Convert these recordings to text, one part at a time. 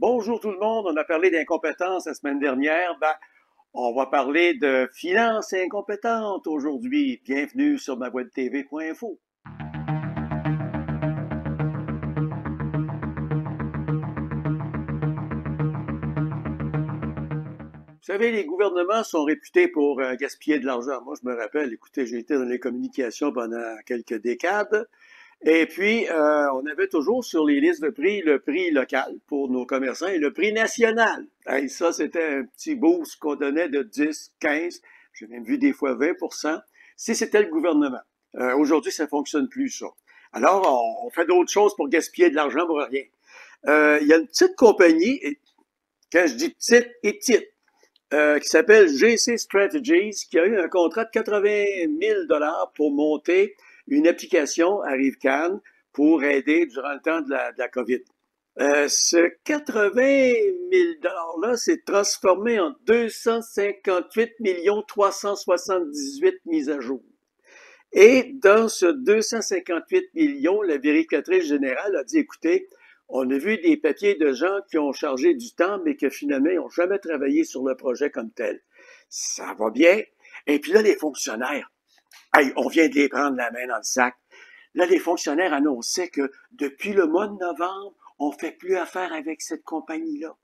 Bonjour tout le monde, on a parlé d'incompétence la semaine dernière. On va parler de finances incompétentes aujourd'hui. Bienvenue sur mawebtv.info. Vous savez, les gouvernements sont réputés pour gaspiller de l'argent. Moi, je me rappelle, écoutez, j'ai été dans les communications pendant quelques décades. Et puis, on avait toujours sur les listes de prix le prix local pour nos commerçants et le prix national. Et ça, c'était un petit boost qu'on donnait de 10, 15, j'ai même vu des fois 20%, si c'était le gouvernement. Aujourd'hui, ça fonctionne plus, ça. Alors, on fait d'autres choses pour gaspiller de l'argent pour rien. Il y a une petite compagnie, et quand je dis petite et petite, qui s'appelle GC Strategies, qui a eu un contrat de 80 000 pour monter une application à Rive-Cannes pour aider durant le temps de la COVID. Ce 80 000 $-là s'est transformé en 258 378 mises à jour. Et dans ce 258 millions, la vérificatrice générale a dit, écoutez, on a vu des papiers de gens qui ont chargé du temps, mais que finalement, ils n'ont jamais travaillé sur le projet comme tel. Ça va bien. Et puis là, les fonctionnaires, hey, on vient de les prendre la main dans le sac. Là, les fonctionnaires annonçaient que depuis le mois de novembre, on ne fait plus affaire avec cette compagnie-là.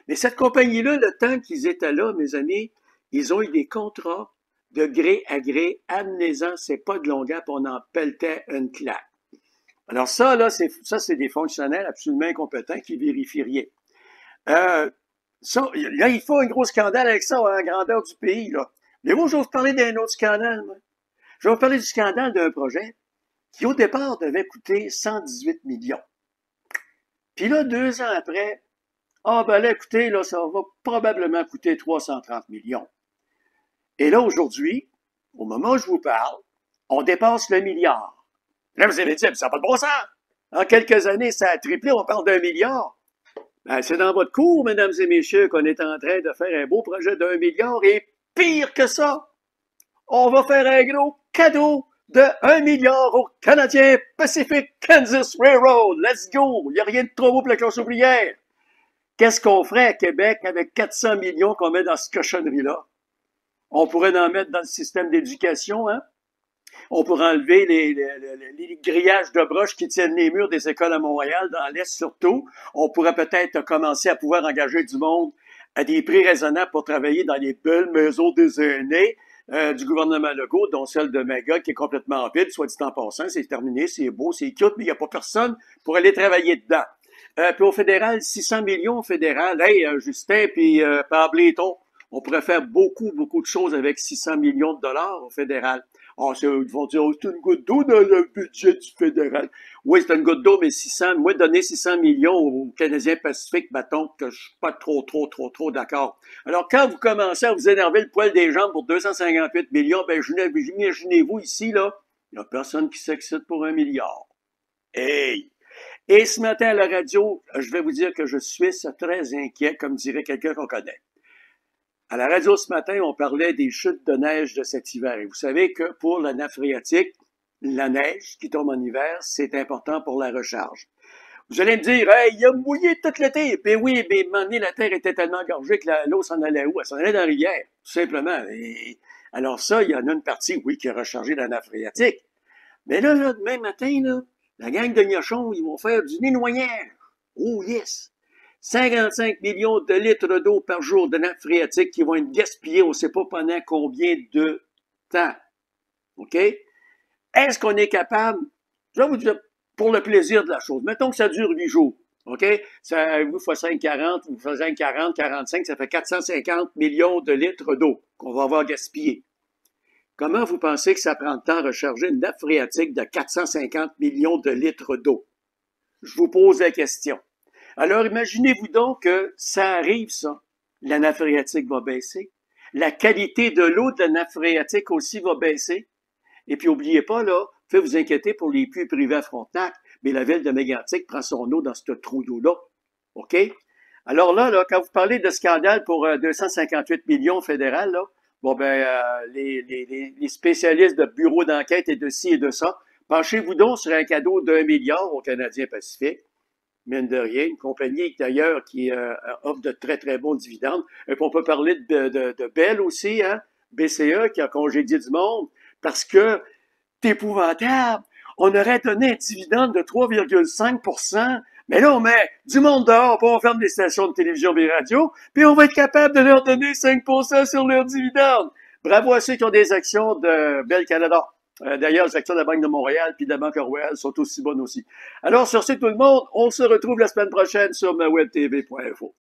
Mais cette compagnie-là, le temps qu'ils étaient là, mes amis, ils ont eu des contrats de gré à gré, amenez-en, c'est pas de longueur, puis on en pelletait une claque. Alors ça, là, c'est des fonctionnaires absolument incompétents qui vérifient rien. Là, il faut un gros scandale avec ça, à la grandeur du pays, là. Mais moi, je vais vous parler d'un autre scandale, moi. Je vais vous parler du scandale d'un projet qui, au départ, devait coûter 118 millions. Puis là, 2 ans après, ben là, écoutez, là, ça va probablement coûter 330 millions. Et là, aujourd'hui, au moment où je vous parle, on dépasse le milliard. Là, vous allez dire, ça n'a pas de bon sens. En quelques années, ça a triplé, on parle d'1 milliard. Ben, c'est dans votre cours, mesdames et messieurs, qu'on est en train de faire un beau projet d'1 milliard. Et pire que ça, on va faire un gros cadeau de 1 milliard au Canadien Pacific Kansas Railroad. Let's go! Il n'y a rien de trop beau pour la classe ouvrière. Qu'est-ce qu'on ferait à Québec avec 400 millions qu'on met dans cette cochonnerie-là? On pourrait en mettre dans le système d'éducation, hein? On pourrait enlever les grillages de broches qui tiennent les murs des écoles à Montréal, dans l'Est surtout. On pourrait peut-être commencer à pouvoir engager du monde à des prix raisonnables pour travailler dans les belles maisons des aînés du gouvernement Legault, dont celle de Magog, qui est complètement vide, soit dit en passant. C'est terminé, c'est beau, c'est cute, mais il n'y a pas personne pour aller travailler dedans. Puis au fédéral, 600 millions au fédéral. Hey, Justin, puis Pableton, on pourrait faire beaucoup, beaucoup de choses avec 600 millions de dollars au fédéral. Ils vont dire, c'est une goutte d'eau dans le budget du fédéral. Oui, c'est une goutte d'eau, mais 600, moi, donner 600 millions aux Canadiens Pacifiques, mettons que je suis pas trop d'accord. Alors, quand vous commencez à vous énerver le poil des jambes pour 258 millions, ben, imaginez-vous ici, là, il n'y a personne qui s'excite pour 1 milliard. Hey! Et ce matin à la radio, je vais vous dire que je suis très inquiet, comme dirait quelqu'un qu'on connaît. À la radio ce matin, on parlait des chutes de neige de cet hiver. Et vous savez que pour la nappe phréatique, la neige qui tombe en hiver, c'est important pour la recharge. Vous allez me dire, hey, il a mouillé tout l'été. Ben oui, mais à un moment donné, la terre était tellement gorgée que l'eau s'en allait où? Elle s'en allait dans la rivière, tout simplement. Et alors ça, il y en a une partie, oui, qui a rechargé la nappe phréatique. Mais là, demain matin, là, la gang de gnochons, ils vont faire du nettoyage. Oh yes! 55 millions de litres d'eau par jour de nappe phréatique qui vont être gaspillés, on ne sait pas pendant combien de temps. OK? Est-ce qu'on est capable, je vais vous dire, pour le plaisir de la chose, mettons que ça dure 8 jours. OK? Ça, vous faites 5, 40, vous faites 5, 40, 45, ça fait 450 millions de litres d'eau qu'on va avoir gaspillé. Comment vous pensez que ça prend le temps de recharger une nappe phréatique de 450 millions de litres d'eau? Je vous pose la question. Alors, imaginez-vous donc que ça arrive, ça. La nappe phréatique va baisser. La qualité de l'eau de la nappe phréatique aussi va baisser. Et puis, n'oubliez pas, là, faites vous inquiéter pour les puits privés à Frontenac, mais la ville de Mégantic prend son eau dans ce trou d'eau-là. OK? Alors là, quand vous parlez de scandale pour 258 millions fédéral, là, bon, ben, les spécialistes de bureaux d'enquête et de ci et de ça, penchez-vous donc sur un cadeau d'1 milliard au Canadien Pacifique. mine de rien, une compagnie d'ailleurs qui offre de très, très bons dividendes. Et puis on peut parler de Bell aussi, hein, BCE, qui a congédié du monde, parce que c'est épouvantable. On aurait donné un dividende de 3,5%, mais là, on met du monde dehors, puis on ferme des stations de télévision et des radios, puis on va être capable de leur donner 5% sur leurs dividendes. Bravo à ceux qui ont des actions de Bell Canada. D'ailleurs, les actions de la Banque de Montréal puis de la Banque Royale sont aussi bonnes aussi. Alors, sur ce, tout le monde, on se retrouve la semaine prochaine sur mawebtv.info.